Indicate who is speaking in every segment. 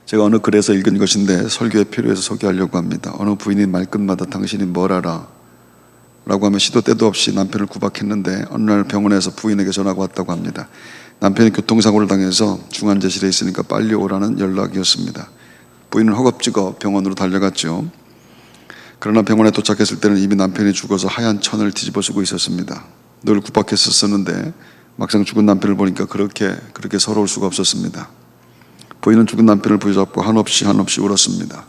Speaker 1: 제가 어느 글에서 읽은 것인데 설교에 필요해서 소개하려고 합니다. 어느 부인이 말끝마다 당신이 뭘 알아? 라고 하면 시도 때도 없이 남편을 구박했는데 어느 날 병원에서 부인에게 전화가 왔다고 합니다. 남편이 교통사고를 당해서 중환자실에 있으니까 빨리 오라는 연락이었습니다. 부인은 허겁지겁 병원으로 달려갔죠. 그러나 병원에 도착했을 때는 이미 남편이 죽어서 하얀 천을 뒤집어 쓰고 있었습니다. 늘 구박했었는데 막상 죽은 남편을 보니까 그렇게 서러울 수가 없었습니다. 부인은 죽은 남편을 부여잡고 한없이 울었습니다.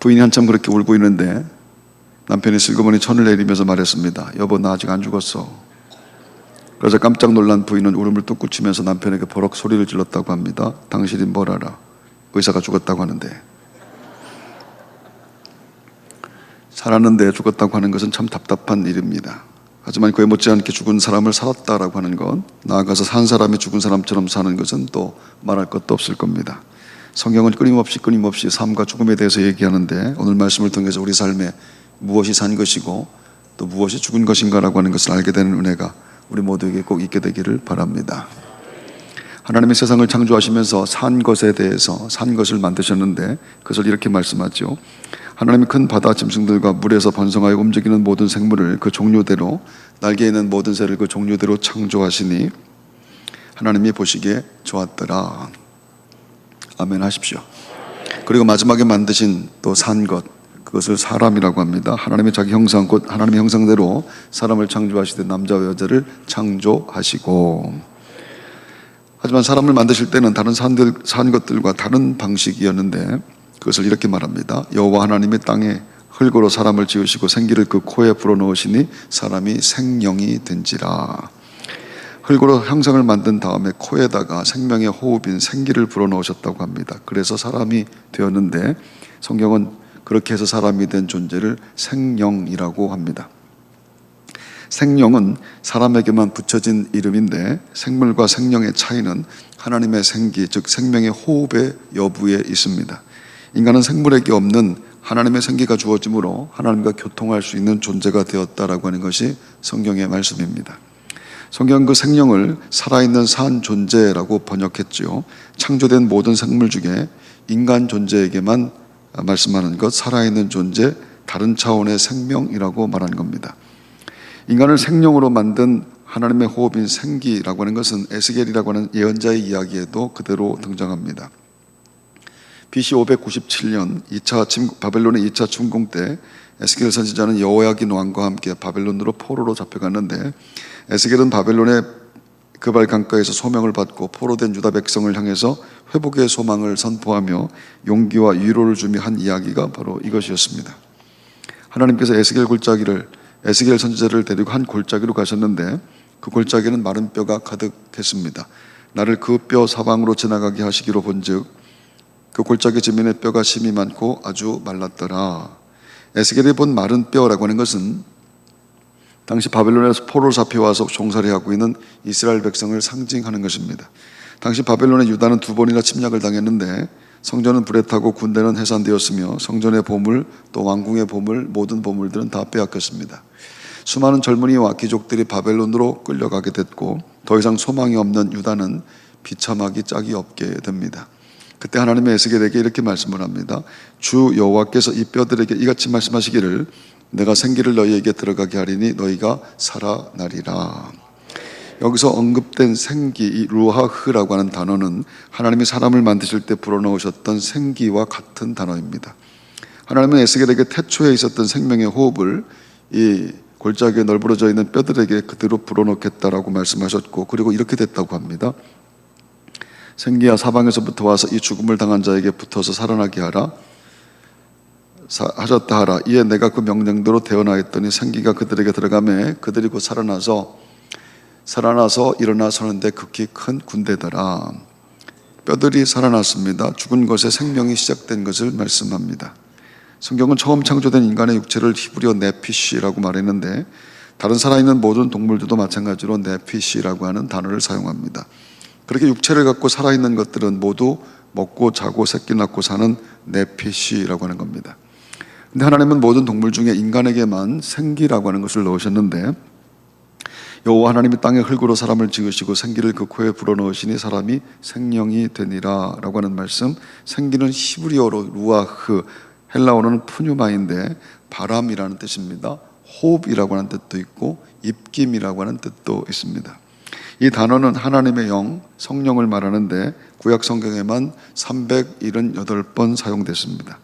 Speaker 1: 부인이 한참 그렇게 울고 있는데 남편이 슬그머니 천을 내리면서 말했습니다. 여보, 나 아직 안 죽었어. 그래서 깜짝 놀란 부인은 울음을 뚝 그치면서 남편에게 버럭 소리를 질렀다고 합니다. 당신이 뭘 알아? 의사가 죽었다고 하는데. 살았는데 죽었다고 하는 것은 참 답답한 일입니다. 하지만 그에 못지않게 죽은 사람을 살았다라고 하는 것, 나아가서 산 사람이 죽은 사람처럼 사는 것은 또 말할 것도 없을 겁니다. 성경은 끊임없이 삶과 죽음에 대해서 얘기하는데 오늘 말씀을 통해서 우리 삶에 무엇이 산 것이고 또 무엇이 죽은 것인가라고 하는 것을 알게 되는 은혜가 우리 모두에게 꼭 있게 되기를 바랍니다. 하나님이 세상을 창조하시면서 산 것에 대해서 산 것을 만드셨는데 그것을 이렇게 말씀하죠. 하나님이 큰 바다 짐승들과 물에서 번성하여 움직이는 모든 생물을 그 종류대로, 날개 있는 모든 새를 그 종류대로 창조하시니 하나님이 보시기에 좋았더라. 아멘 하십시오. 그리고 마지막에 만드신 또 산 것, 그것을 사람이라고 합니다. 하나님의 자기 형상, 곧 하나님의 형상대로 사람을 창조하시되 남자와 여자를 창조하시고. 하지만 사람을 만드실 때는 다른 산 것들과 다른 방식이었는데 그것을 이렇게 말합니다. 여호와 하나님이 땅에 흙으로 사람을 지으시고 생기를 그 코에 불어넣으시니 사람이 생령이 된지라. 흙으로 형상을 만든 다음에 코에다가 생명의 호흡인 생기를 불어넣으셨다고 합니다. 그래서 사람이 되었는데 성경은 그렇게 해서 사람이 된 존재를 생령이라고 합니다. 생령은 사람에게만 붙여진 이름인데 생물과 생령의 차이는 하나님의 생기, 즉 생명의 호흡의 여부에 있습니다. 인간은 생물에게 없는 하나님의 생기가 주어짐으로 하나님과 교통할 수 있는 존재가 되었다라고 하는 것이 성경의 말씀입니다. 성경은 그 생명을 살아있는 산 존재라고 번역했지요. 창조된 모든 생물 중에 인간 존재에게만 말씀하는 것, 살아있는 존재, 다른 차원의 생명이라고 말하는 겁니다. 인간을 생명으로 만든 하나님의 호흡인 생기라고 하는 것은 에스겔이라고 하는 예언자의 이야기에도 그대로 등장합니다. BC 597년 바벨론의 2차 침공 때 에스겔 선지자는 여호야긴 왕과 함께 바벨론으로 포로로 잡혀갔는데 에스겔은 바벨론의 그발 강가에서 소명을 받고 포로된 유다 백성을 향해서 회복의 소망을 선포하며 용기와 위로를 주며 한 이야기가 바로 이것이었습니다. 하나님께서 에스겔 선지자를 데리고 한 골짜기로 가셨는데 그 골짜기는 마른 뼈가 가득했습니다. 나를 그 뼈 사방으로 지나가게 하시기로 본즉 그 골짜기 지면에 뼈가 심이 많고 아주 말랐더라. 에스겔이 본 마른 뼈라고 하는 것은 당시 바벨론에서 포로로 잡혀와서 종살이 하고 있는 이스라엘 백성을 상징하는 것입니다. 당시 바벨론의 유다는 2번이나 침략을 당했는데 성전은 불에 타고 군대는 해산되었으며 성전의 보물 또 왕궁의 보물 모든 보물들은 다 빼앗겼습니다. 수많은 젊은이와 귀족들이 바벨론으로 끌려가게 됐고 더 이상 소망이 없는 유다는 비참하기 짝이 없게 됩니다. 그때 하나님의 에스겔에게 이렇게 말씀을 합니다. 주 여호와께서 이 뼈들에게 이같이 말씀하시기를 내가 생기를 너희에게 들어가게 하리니 너희가 살아나리라. 여기서 언급된 생기, 이 루하흐라고 하는 단어는 하나님이 사람을 만드실 때 불어넣으셨던 생기와 같은 단어입니다. 하나님은 에스겔에게 태초에 있었던 생명의 호흡을 이 골짜기에 널브러져 있는 뼈들에게 그대로 불어넣겠다라고 말씀하셨고 그리고 이렇게 됐다고 합니다. 생기야 사방에서부터 와서 이 죽음을 당한 자에게 붙어서 살아나게 하라 하셨다 하라. 이에 내가 그 명령대로 되어나했더니 생기가 그들에게 들어가매 그들이 곧 살아나서 일어나 서는데 극히 큰 군대더라. 뼈들이 살아났습니다. 죽은 것에 생명이 시작된 것을 말씀합니다. 성경은 처음 창조된 인간의 육체를 히브리어 네피시라고 말했는데 다른 살아있는 모든 동물들도 마찬가지로 네피시라고 하는 단어를 사용합니다. 그렇게 육체를 갖고 살아있는 것들은 모두 먹고 자고 새끼 낳고 사는 네피시라고 하는 겁니다. 근데 하나님은 모든 동물 중에 인간에게만 생기라고 하는 것을 넣으셨는데 여호와 하나님이 땅의 흙으로 사람을 지으시고 생기를 그 코에 불어넣으시니 사람이 생명이 되니라 라고 하는 말씀. 생기는 히브리어로 루아흐, 헬라어로는 푸뉴마인데 바람이라는 뜻입니다. 호흡이라고 하는 뜻도 있고 입김이라고 하는 뜻도 있습니다. 이 단어는 하나님의 영, 성령을 말하는데 구약 성경에만 378번 사용됐습니다.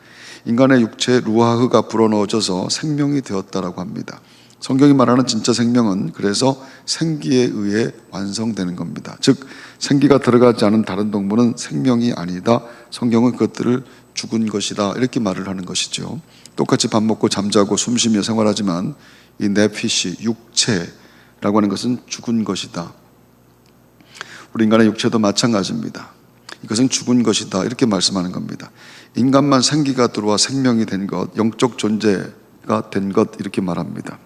Speaker 1: 인간의 육체에 루아흐가 불어넣어져서 생명이 되었다라고 합니다. 성경이 말하는 진짜 생명은 그래서 생기에 의해 완성되는 겁니다. 즉 생기가 들어가지 않은 다른 동물은 생명이 아니다. 성경은 그것들을 죽은 것이다 이렇게 말을 하는 것이죠. 똑같이 밥 먹고 잠자고 숨쉬며 생활하지만 이 네피시, 육체라고 하는 것은 죽은 것이다. 우리 인간의 육체도 마찬가지입니다. 이것은 죽은 것이다 이렇게 말씀하는 겁니다. 인간만 생기가 들어와 생명이 된 것, 영적 존재가 된 것 이렇게 말합니다.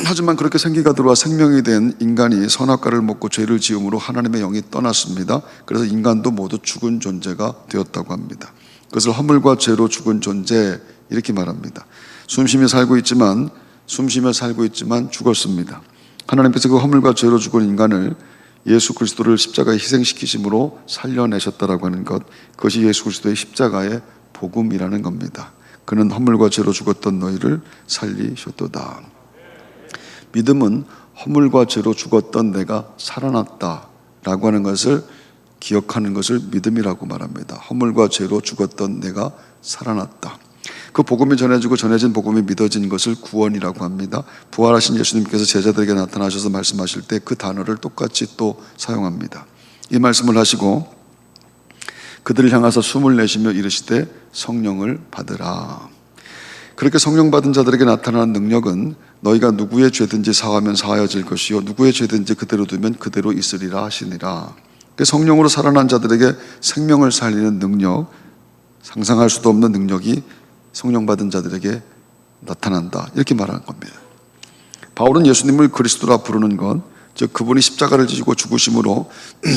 Speaker 1: 하지만 그렇게 생기가 들어와 생명이 된 인간이 선악과를 먹고 죄를 지음으로 하나님의 영이 떠났습니다. 그래서 인간도 모두 죽은 존재가 되었다고 합니다. 그것을 허물과 죄로 죽은 존재 이렇게 말합니다. 숨쉬며 살고 있지만 죽었습니다. 하나님께서 그 허물과 죄로 죽은 인간을 예수 그리스도를 십자가에 희생시키심으로 살려내셨다라고 하는 것, 그것이 예수 그리스도의 십자가의 복음이라는 겁니다. 그는 허물과 죄로 죽었던 너희를 살리셨도다. 믿음은 허물과 죄로 죽었던 내가 살아났다라고 하는 것을 기억하는 것을 믿음이라고 말합니다. 허물과 죄로 죽었던 내가 살아났다. 그 복음이 전해지고 전해진 복음이 믿어진 것을 구원이라고 합니다. 부활하신 예수님께서 제자들에게 나타나셔서 말씀하실 때 그 단어를 똑같이 또 사용합니다. 이 말씀을 하시고 그들을 향하서 숨을 내쉬며 이르시되 성령을 받으라. 그렇게 성령 받은 자들에게 나타나는 능력은 너희가 누구의 죄든지 사하면 사하여질 것이요 누구의 죄든지 그대로 두면 그대로 있으리라 하시니라. 성령으로 살아난 자들에게 생명을 살리는 능력, 상상할 수도 없는 능력이 성령 받은 자들에게 나타난다 이렇게 말하는 겁니다. 바울은 예수님을 그리스도라 부르는 것, 즉 그분이 십자가를 지시고 죽으심으로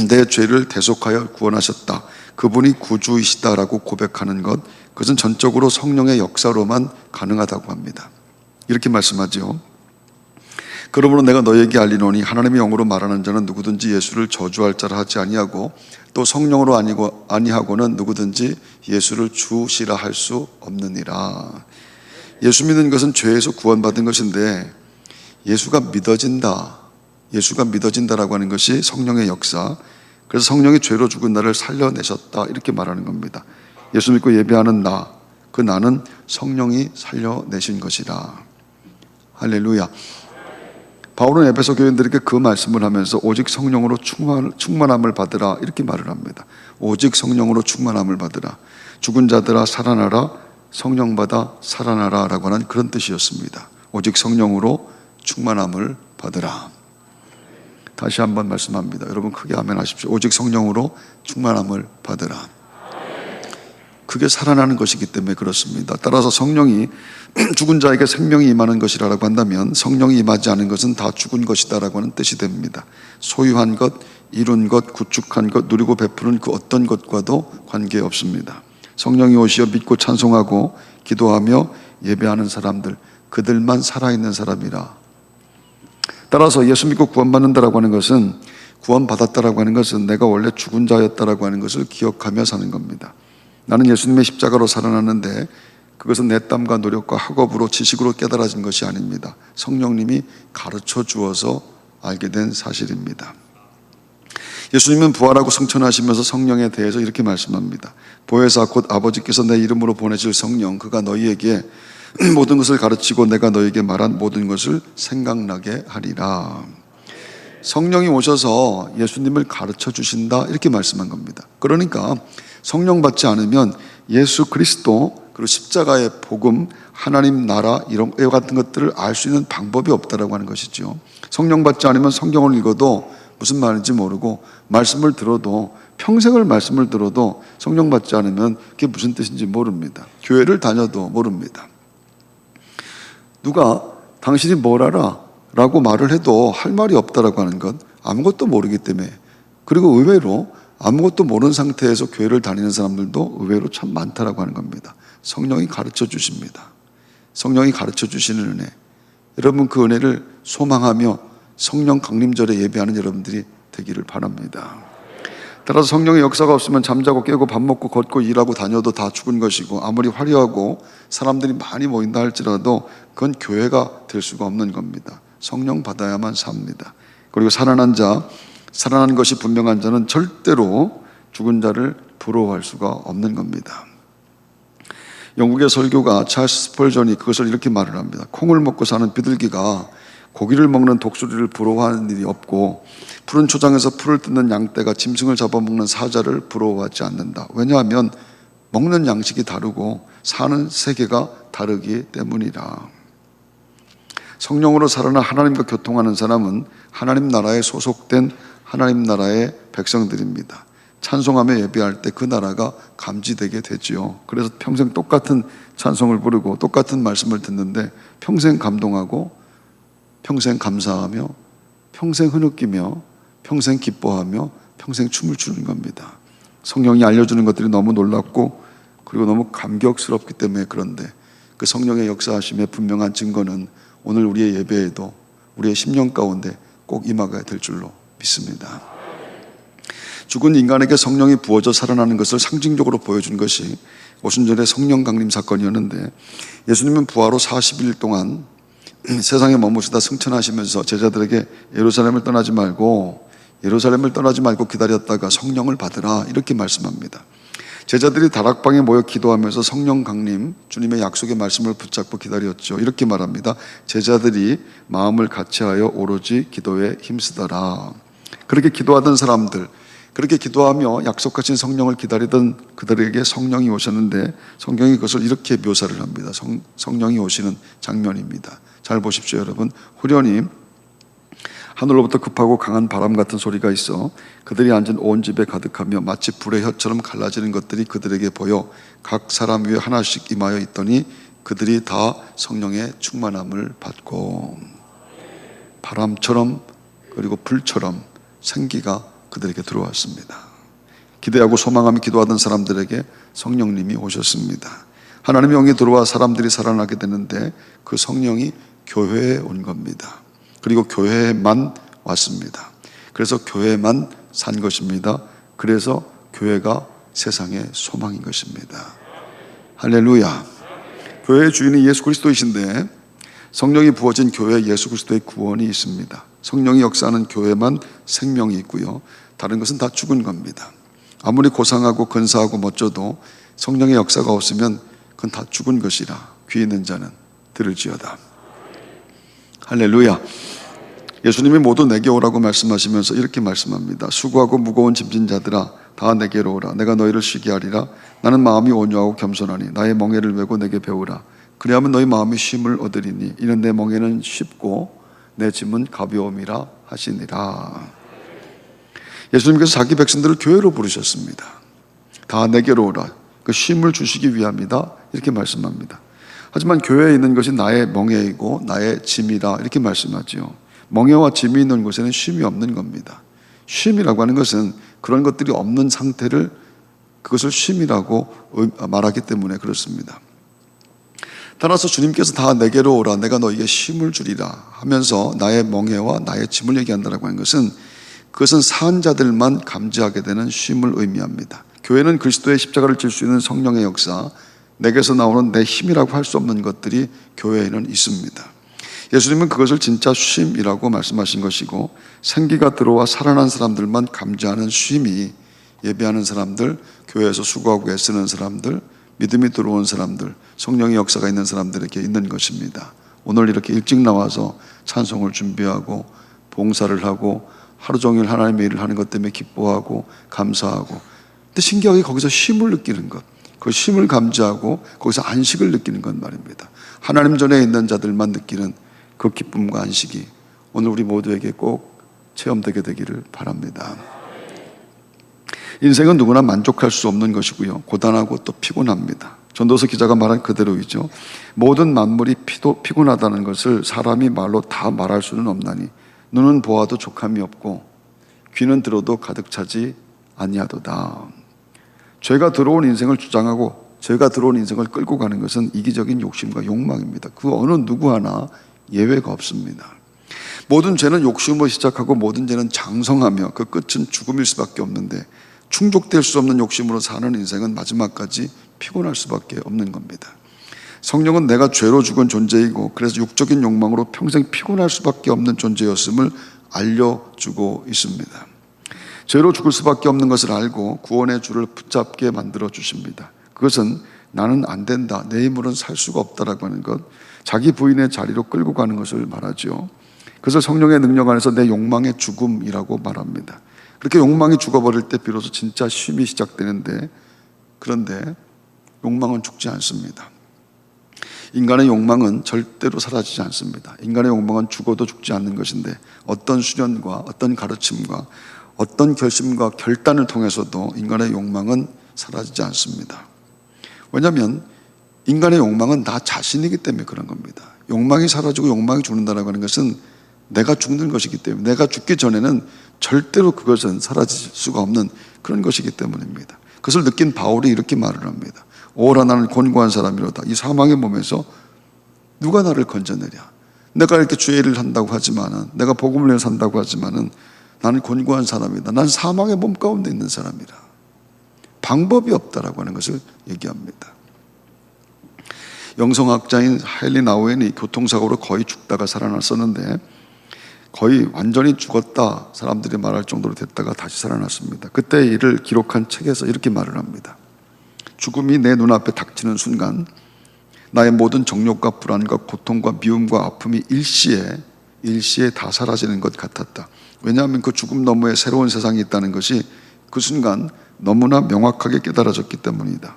Speaker 1: 내 죄를 대속하여 구원하셨다, 그분이 구주이시다라고 고백하는 것, 그것은 전적으로 성령의 역사로만 가능하다고 합니다. 이렇게 말씀하죠. 그러므로 내가 너희에게 알리노니 하나님의 영으로 말하는 자는 누구든지 예수를 저주할 자라 하지 아니하고 또 성령으로 아니하고는 누구든지 예수를 주시라 할 수 없느니라. 예수 믿는 것은 죄에서 구원받은 것인데 예수가 믿어진다라고 하는 것이 성령의 역사. 그래서 성령이 죄로 죽은 나를 살려내셨다 이렇게 말하는 겁니다. 예수 믿고 예배하는 나, 그 나는 성령이 살려내신 것이다. 할렐루야. 바울은 에베소 교인들에게 그 말씀을 하면서 오직 성령으로 충만함을 받으라 이렇게 말을 합니다. 오직 성령으로 충만함을 받으라. 죽은 자들아 살아나라, 성령 받아 살아나라 라고 하는 그런 뜻이었습니다. 오직 성령으로 충만함을 받으라. 다시 한번 말씀합니다. 여러분 크게 아멘 하십시오. 오직 성령으로 충만함을 받으라. 그게 살아나는 것이기 때문에 그렇습니다. 따라서 성령이 죽은 자에게 생명이 임하는 것이라고 한다면 성령이 임하지 않은 것은 다 죽은 것이다라고 하는 뜻이 됩니다. 소유한 것, 이룬 것, 구축한 것, 누리고 베푸는 그 어떤 것과도 관계없습니다. 성령이 오시어 믿고 찬송하고 기도하며 예배하는 사람들, 그들만 살아있는 사람이라. 따라서 예수 믿고 구원받는다라고 하는 것은, 구원받았다라고 하는 것은 내가 원래 죽은 자였다라고 하는 것을 기억하며 사는 겁니다. 나는 예수님의 십자가로 살아났는데 그것은 내 땀과 노력과 학업으로 지식으로 깨달아진 것이 아닙니다. 성령님이 가르쳐 주어서 알게 된 사실입니다. 예수님은 부활하고 승천하시면서 성령에 대해서 이렇게 말씀합니다. 보혜사 곧 아버지께서 내 이름으로 보내실 성령, 그가 너희에게 모든 것을 가르치고 내가 너희에게 말한 모든 것을 생각나게 하리라. 성령이 오셔서 예수님을 가르쳐 주신다 이렇게 말씀한 겁니다. 그러니까 성령 받지 않으면 예수 그리스도 그리고 십자가의 복음, 하나님 나라 이런 것 같은 것들을 알 수 있는 방법이 없다라고 하는 것이죠. 성령 받지 않으면 성경을 읽어도 무슨 말인지 모르고 말씀을 들어도 평생을 말씀을 들어도 성령 받지 않으면 그게 무슨 뜻인지 모릅니다. 교회를 다녀도 모릅니다. 누가 당신이 뭘 알아? 라고 말을 해도 할 말이 없다라고 하는 것, 아무것도 모르기 때문에. 그리고 의외로 아무것도 모르는 상태에서 교회를 다니는 사람들도 의외로 참 많다라고 하는 겁니다. 성령이 가르쳐 주십니다. 성령이 가르쳐 주시는 은혜, 여러분 그 은혜를 소망하며 성령 강림절에 예배하는 여러분들이 되기를 바랍니다. 따라서 성령의 역사가 없으면 잠자고 깨고 밥 먹고 걷고 일하고 다녀도 다 죽은 것이고, 아무리 화려하고 사람들이 많이 모인다 할지라도 그건 교회가 될 수가 없는 겁니다. 성령 받아야만 삽니다. 그리고 살아난 것이 분명한 자는 절대로 죽은 자를 부러워할 수가 없는 겁니다. 영국의 설교가 찰스 스펄전이 그것을 이렇게 말을 합니다. 콩을 먹고 사는 비둘기가 고기를 먹는 독수리를 부러워하는 일이 없고, 푸른 초장에서 풀을 뜯는 양떼가 짐승을 잡아먹는 사자를 부러워하지 않는다. 왜냐하면 먹는 양식이 다르고 사는 세계가 다르기 때문이라. 성령으로 살아나 하나님과 교통하는 사람은 하나님 나라에 소속된 하나님 나라의 백성들입니다. 찬송하며 예배할 때 그 나라가 감지되게 되지요. 그래서 평생 똑같은 찬송을 부르고 똑같은 말씀을 듣는데 평생 감동하고 평생 감사하며 평생 흐느끼며 평생 기뻐하며 평생 춤을 추는 겁니다. 성령이 알려주는 것들이 너무 놀랍고 그리고 너무 감격스럽기 때문에 그런데, 그 성령의 역사하심의 분명한 증거는 오늘 우리의 예배에도 우리의 심령 가운데 꼭 임하게 될 줄로 믿습니다. 죽은 인간에게 성령이 부어져 살아나는 것을 상징적으로 보여준 것이 오순절의 성령 강림 사건이었는데, 예수님은 부활 후 40일 동안 세상에 머무시다 승천하시면서 제자들에게 예루살렘을 떠나지 말고 기다렸다가 성령을 받으라, 이렇게 말씀합니다. 제자들이 다락방에 모여 기도하면서 성령 강림, 주님의 약속의 말씀을 붙잡고 기다렸죠. 이렇게 말합니다. 제자들이 마음을 같이하여 오로지 기도에 힘쓰더라. 그렇게 기도하던 사람들, 그렇게 기도하며 약속하신 성령을 기다리던 그들에게 성령이 오셨는데, 성경이 그것을 이렇게 묘사를 합니다. 성령이 오시는 장면입니다. 잘 보십시오, 여러분. 후련히 하늘로부터 급하고 강한 바람 같은 소리가 있어 그들이 앉은 온 집에 가득하며 마치 불의 혀처럼 갈라지는 것들이 그들에게 보여 각 사람 위에 하나씩 임하여 있더니 그들이 다 성령의 충만함을 받고, 바람처럼 그리고 불처럼 생기가 그들에게 들어왔습니다. 기대하고 소망하며 기도하던 사람들에게 성령님이 오셨습니다. 하나님의 영이 들어와 사람들이 살아나게 되는데 그 성령이 교회에 온 겁니다. 그리고 교회에만 왔습니다. 그래서 교회만 산 것입니다. 그래서 교회가 세상의 소망인 것입니다. 할렐루야. 교회의 주인이 예수 그리스도이신데 성령이 부어진 교회에 예수 그리스도의 구원이 있습니다. 성령이 역사하는 교회만 생명이 있고요, 다른 것은 다 죽은 겁니다. 아무리 고상하고 근사하고 멋져도 성령의 역사가 없으면 그건 다 죽은 것이라 귀 있는 자는 들을지어다. 할렐루야. 예수님이 모두 내게 오라고 말씀하시면서 이렇게 말씀합니다. 수고하고 무거운 짐진 자들아 다 내게로 오라. 내가 너희를 쉬게 하리라. 나는 마음이 온유하고 겸손하니 나의 멍에를 메고 내게 배우라. 그리하면 너희 마음이 쉼을 얻으리니 이는 내 멍에는 쉽고 내 짐은 가벼움이라 하시니라. 예수님께서 자기 백성들을 교회로 부르셨습니다. 다 내게로 오라. 그 쉼을 주시기 위함이다, 이렇게 말씀합니다. 하지만 교회에 있는 것이 나의 멍에이고 나의 짐이라, 이렇게 말씀하지요. 멍에와 짐이 있는 곳에는 쉼이 없는 겁니다. 쉼이라고 하는 것은 그런 것들이 없는 상태를, 그것을 쉼이라고 말하기 때문에 그렇습니다. 따라서 주님께서 다 내게로 오라, 내가 너에게 쉼을 주리라 하면서 나의 멍에와 나의 짐을 얘기한다고 하는 것은, 그것은 산 자들만 감지하게 되는 쉼을 의미합니다. 교회는 그리스도의 십자가를 질 수 있는 성령의 역사, 내게서 나오는 내 힘이라고 할 수 없는 것들이 교회에는 있습니다. 예수님은 그것을 진짜 쉼이라고 말씀하신 것이고, 생기가 들어와 살아난 사람들만 감지하는 쉼이 예배하는 사람들, 교회에서 수고하고 애쓰는 사람들, 믿음이 들어온 사람들, 성령의 역사가 있는 사람들에게 있는 것입니다. 오늘 이렇게 일찍 나와서 찬송을 준비하고 봉사를 하고 하루 종일 하나님의 일을 하는 것 때문에 기뻐하고 감사하고, 근데 신기하게 거기서 쉼을 느끼는 것, 그 쉼을 감지하고 거기서 안식을 느끼는 것 말입니다. 하나님 전에 있는 자들만 느끼는 그 기쁨과 안식이 오늘 우리 모두에게 꼭 체험되게 되기를 바랍니다. 인생은 누구나 만족할 수 없는 것이고요, 고단하고 또 피곤합니다. 전도서 기자가 말한 그대로이죠. 모든 만물이 피곤하다는 것을 사람이 말로 다 말할 수는 없나니 눈은 보아도 족함이 없고 귀는 들어도 가득 차지 아니하도다. 죄가 들어온 인생을 주장하고 죄가 들어온 인생을 끌고 가는 것은 이기적인 욕심과 욕망입니다. 그 어느 누구 하나 예외가 없습니다. 모든 죄는 욕심으로 시작하고 모든 죄는 장성하며 그 끝은 죽음일 수밖에 없는데, 충족될 수 없는 욕심으로 사는 인생은 마지막까지 피곤할 수밖에 없는 겁니다. 성령은 내가 죄로 죽은 존재이고 그래서 육적인 욕망으로 평생 피곤할 수밖에 없는 존재였음을 알려주고 있습니다. 죄로 죽을 수밖에 없는 것을 알고 구원의 줄을 붙잡게 만들어 주십니다. 그것은 나는 안 된다, 내 힘으로는 살 수가 없다라고 하는 것, 자기 부인의 자리로 끌고 가는 것을 말하죠. 그래서 성령의 능력 안에서 내 욕망의 죽음이라고 말합니다. 그렇게 욕망이 죽어버릴 때 비로소 진짜 쉼이 시작되는데, 그런데 욕망은 죽지 않습니다. 인간의 욕망은 절대로 사라지지 않습니다. 인간의 욕망은 죽어도 죽지 않는 것인데, 어떤 수련과 어떤 가르침과 어떤 결심과 결단을 통해서도 인간의 욕망은 사라지지 않습니다. 왜냐하면 인간의 욕망은 나 자신이기 때문에 그런 겁니다. 욕망이 사라지고 욕망이 죽는다고 하는 것은 내가 죽는 것이기 때문에, 내가 죽기 전에는 절대로 그것은 사라질 수가 없는 그런 것이기 때문입니다. 그것을 느낀 바울이 이렇게 말을 합니다. 오라 나는 곤고한 사람이로다. 이 사망의 몸에서 누가 나를 건져내랴. 내가 이렇게 주의 일을 한다고 하지만은, 내가 복음을 위해 산다고 하지만은 나는 곤고한 사람이다. 난 사망의 몸 가운데 있는 사람이라. 방법이 없다라고 하는 것을 얘기합니다. 영성학자인 하일리 나우엔이 교통사고로 거의 죽다가 살아났었는데, 거의 완전히 죽었다 사람들이 말할 정도로 됐다가 다시 살아났습니다. 그때 일을 기록한 책에서 이렇게 말을 합니다. 죽음이 내 눈앞에 닥치는 순간 나의 모든 정욕과 불안과 고통과 미움과 아픔이 일시에 다 사라지는 것 같았다. 왜냐하면 그 죽음 너머에 새로운 세상이 있다는 것이 그 순간 너무나 명확하게 깨달아졌기 때문이다.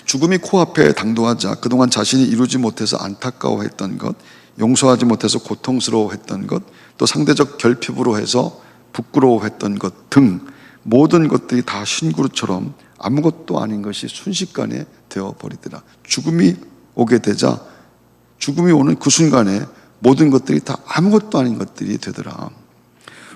Speaker 1: 죽음이 코앞에 당도하자 그동안 자신이 이루지 못해서 안타까워했던 것, 용서하지 못해서 고통스러워했던 것, 또 상대적 결핍으로 해서 부끄러워했던 것 등 모든 것들이 다 쉰그루처럼 아무것도 아닌 것이 순식간에 되어버리더라. 죽음이 오게 되자, 죽음이 오는 그 순간에 모든 것들이 다 아무것도 아닌 것들이 되더라.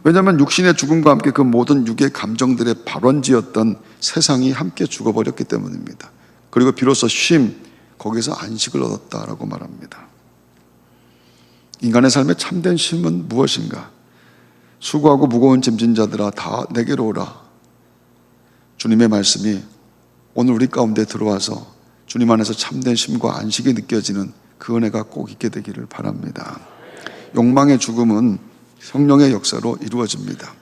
Speaker 1: 왜냐하면 육신의 죽음과 함께 그 모든 육의 감정들의 발원지였던 세상이 함께 죽어버렸기 때문입니다. 그리고 비로소 거기서 안식을 얻었다라고 말합니다. 인간의 삶의 참된 쉼은 무엇인가? 수고하고 무거운 짐진 자들아 다 내게로 오라. 주님의 말씀이 오늘 우리 가운데 들어와서 주님 안에서 참된 쉼과 안식이 느껴지는 그 은혜가 꼭 있게 되기를 바랍니다. 욕망의 죽음은 성령의 역사로 이루어집니다.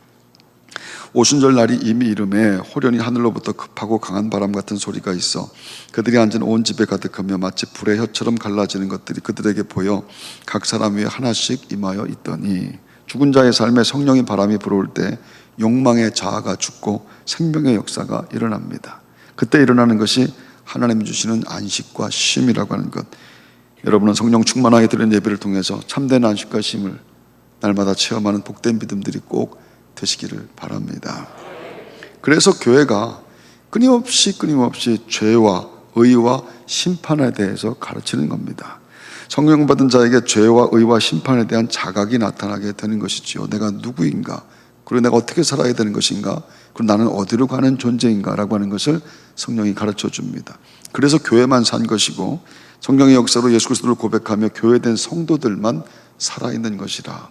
Speaker 1: 오순절 날이 이미 이름에 호련히 하늘로부터 급하고 강한 바람 같은 소리가 있어 그들이 앉은 온 집에 가득하며 마치 불의 혀처럼 갈라지는 것들이 그들에게 보여 각 사람 위에 하나씩 임하여 있더니, 죽은 자의 삶에 성령의 바람이 불어올 때 욕망의 자아가 죽고 생명의 역사가 일어납니다. 그때 일어나는 것이 하나님이 주시는 안식과 쉼이라고 하는 것. 여러분은 성령 충만하게 드리는 예배를 통해서 참된 안식과 쉼을 날마다 체험하는 복된 믿음들이 꼭 되시기를 바랍니다. 그래서 교회가 끊임없이 죄와 의와 심판에 대해서 가르치는 겁니다. 성령 받은 자에게 죄와 의와 심판에 대한 자각이 나타나게 되는 것이지요. 내가 누구인가? 그리고 내가 어떻게 살아야 되는 것인가? 그리고 나는 어디로 가는 존재인가? 라고 하는 것을 성령이 가르쳐 줍니다. 그래서 교회만 산 것이고 성령의 역사로 예수 그리스도를 고백하며 교회된 성도들만 살아있는 것이라.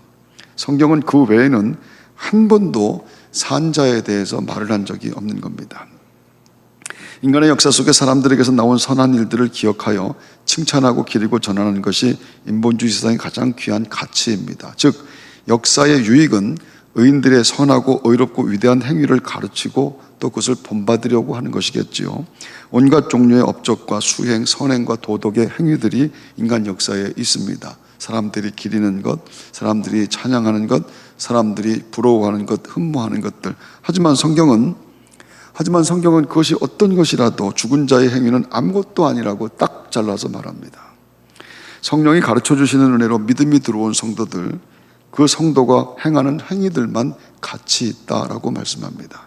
Speaker 1: 성경은 그 외에는 한 번도 산 자에 대해서 말을 한 적이 없는 겁니다. 인간의 역사 속에 사람들에게서 나온 선한 일들을 기억하여 칭찬하고 기리고 전하는 것이 인본주의 세상의 가장 귀한 가치입니다. 즉 역사의 유익은 의인들의 선하고 의롭고 위대한 행위를 가르치고 또 그것을 본받으려고 하는 것이겠지요. 온갖 종류의 업적과 수행, 선행과 도덕의 행위들이 인간 역사에 있습니다. 사람들이 기리는 것, 사람들이 찬양하는 것, 사람들이 부러워하는 것, 흠모하는 것들. 하지만 성경은 그것이 어떤 것이라도 죽은 자의 행위는 아무것도 아니라고 딱 잘라서 말합니다. 성령이 가르쳐 주시는 은혜로 믿음이 들어온 성도들, 그 성도가 행하는 행위들만 가치 있다라고 말씀합니다.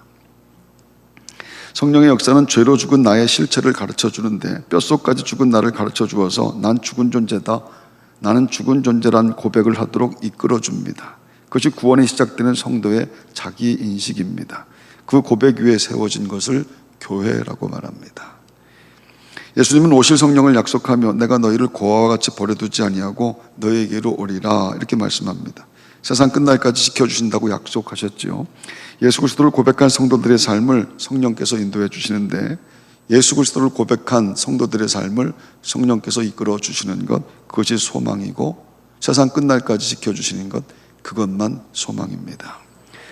Speaker 1: 성령의 역사는 죄로 죽은 나의 실체를 가르쳐 주는데 뼛속까지 죽은 나를 가르쳐 주어서 난 죽은 존재다, 나는 죽은 존재란 고백을 하도록 이끌어 줍니다. 그것이 구원이 시작되는 성도의 자기 인식입니다. 그 고백 위에 세워진 것을 교회라고 말합니다. 예수님은 오실 성령을 약속하며 내가 너희를 고아와 같이 버려두지 아니하고 너희에게로 오리라 이렇게 말씀합니다. 세상 끝날까지 지켜주신다고 약속하셨지요. 예수 그리스도를 고백한 성도들의 삶을 성령께서 인도해 주시는데, 예수 그리스도를 고백한 성도들의 삶을 성령께서 이끌어 주시는 것, 그것이 소망이고 세상 끝날까지 지켜주시는 것, 그것만 소망입니다.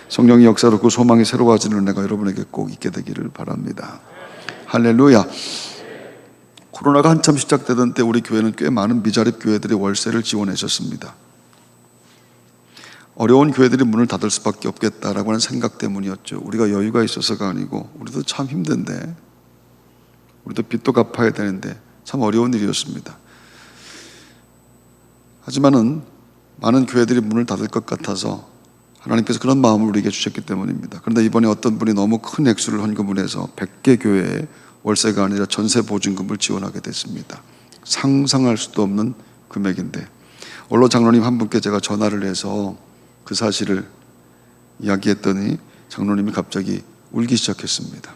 Speaker 1: 성령의 역사로 그 소망이 새로워지는 은혜가 여러분에게 꼭 있게 되기를 바랍니다. 할렐루야. 코로나가 한참 시작되던 때 우리 교회는 꽤 많은 미자립 교회들이 월세를 지원하셨습니다. 어려운 교회들이 문을 닫을 수밖에 없겠다라고 하는 생각 때문이었죠. 우리가 여유가 있어서가 아니고 우리도 참 힘든데, 우리도 빚도 갚아야 되는데 참 어려운 일이었습니다. 하지만은 많은 교회들이 문을 닫을 것 같아서 하나님께서 그런 마음을 우리에게 주셨기 때문입니다. 그런데 이번에 어떤 분이 너무 큰 액수를 헌금을 해서 100개 교회에 월세가 아니라 전세 보증금을 지원하게 됐습니다. 상상할 수도 없는 금액인데, 원로 장로님 한 분께 제가 전화를 해서 그 사실을 이야기했더니 장로님이 갑자기 울기 시작했습니다.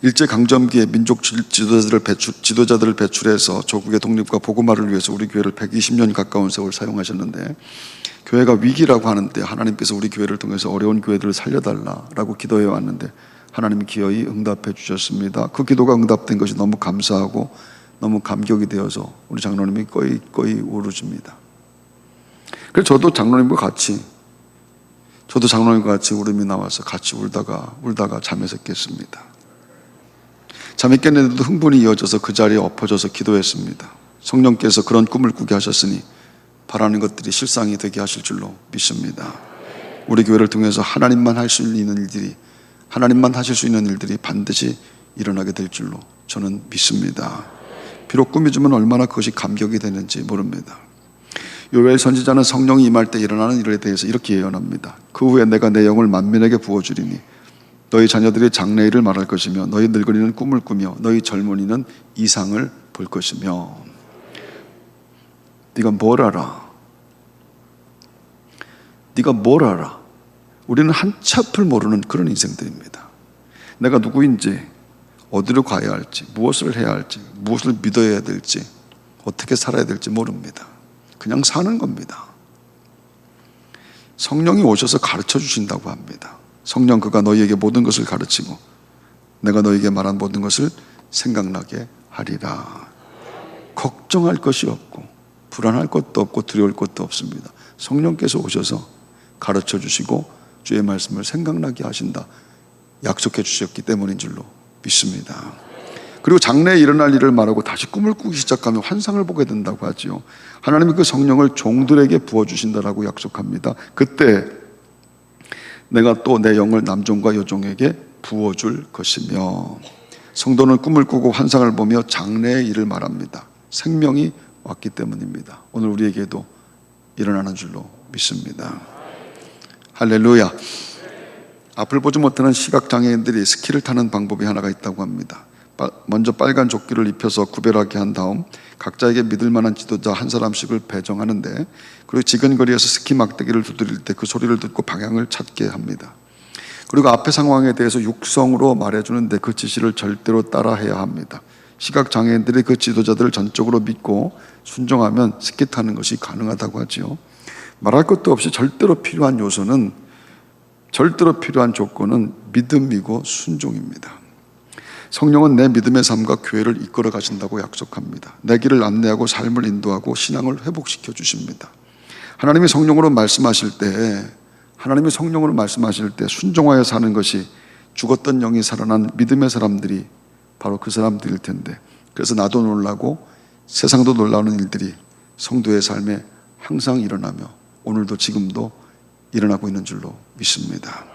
Speaker 1: 일제강점기에 민족 지도자들을 배출해서 조국의 독립과 복음화를 위해서 우리 교회를 120년 가까운 세월 사용하셨는데, 교회가 위기라고 하는데 하나님께서 우리 교회를 통해서 어려운 교회들을 살려달라고 기도해 왔는데 하나님이 기어이 응답해 주셨습니다. 그 기도가 응답된 것이 너무 감사하고 너무 감격이 되어서 우리 장로님이 거의 울으십니다. 그래서 저도 장로님과 같이 울음이 나와서 같이 울다가 잠에서 깼습니다. 잠이 깼는데도 흥분이 이어져서 그 자리에 엎어져서 기도했습니다. 성령께서 그런 꿈을 꾸게 하셨으니 바라는 것들이 실상이 되게 하실 줄로 믿습니다. 우리 교회를 통해서 하나님만 하실 수 있는 일들이 반드시 일어나게 될 줄로 저는 믿습니다. 비록 꿈이지만 얼마나 그것이 감격이 되는지 모릅니다. 요엘 선지자는 성령이 임할 때 일어나는 일에 대해서 이렇게 예언합니다. 그 후에 내가 내 영을 만민에게 부어주리니 너희 자녀들이 장래일을 말할 것이며 너희 늙은이는 꿈을 꾸며 너희 젊은이는 이상을 볼 것이며. 네가 뭘 알아? 네가 뭘 알아? 우리는 한치 앞을 모르는 그런 인생들입니다. 내가 누구인지, 어디로 가야 할지, 무엇을 해야 할지, 무엇을 믿어야 될지, 어떻게 살아야 될지 모릅니다. 그냥 사는 겁니다. 성령이 오셔서 가르쳐 주신다고 합니다. 성령 그가 너희에게 모든 것을 가르치고 내가 너희에게 말한 모든 것을 생각나게 하리라. 걱정할 것이 없고 불안할 것도 없고 두려울 것도 없습니다. 성령께서 오셔서 가르쳐 주시고 주의 말씀을 생각나게 하신다 약속해 주셨기 때문인 줄로 믿습니다. 그리고 장래에 일어날 일을 말하고 다시 꿈을 꾸기 시작하면 환상을 보게 된다고 하지요. 하나님이 그 성령을 종들에게 부어주신다라고 약속합니다. 그때 내가 또 내 영을 남종과 여종에게 부어줄 것이며. 성도는 꿈을 꾸고 환상을 보며 장래의 일을 말합니다. 생명이 왔기 때문입니다. 오늘 우리에게도 일어나는 줄로 믿습니다. 할렐루야. 앞을 보지 못하는 시각장애인들이 스키를 타는 방법이 하나가 있다고 합니다. 먼저 빨간 조끼를 입혀서 구별하게 한 다음 각자에게 믿을 만한 지도자 한 사람씩을 배정하는데, 그리고 지근거리에서 스키 막대기를 두드릴 때 그 소리를 듣고 방향을 찾게 합니다. 그리고 앞의 상황에 대해서 육성으로 말해주는데 그 지시를 절대로 따라해야 합니다. 시각장애인들이 그 지도자들을 전적으로 믿고 순종하면 스키 타는 것이 가능하다고 하죠. 말할 것도 없이 절대로 필요한 조건은 믿음이고 순종입니다. 성령은 내 믿음의 삶과 교회를 이끌어 가신다고 약속합니다. 내 길을 안내하고 삶을 인도하고 신앙을 회복시켜 주십니다. 하나님이 성령으로 말씀하실 때 순종하여 사는 것이 죽었던 영이 살아난 믿음의 사람들이 바로 그 사람들일 텐데, 그래서 나도 놀라고 세상도 놀라는 일들이 성도의 삶에 항상 일어나며 오늘도 지금도 일어나고 있는 줄로 믿습니다.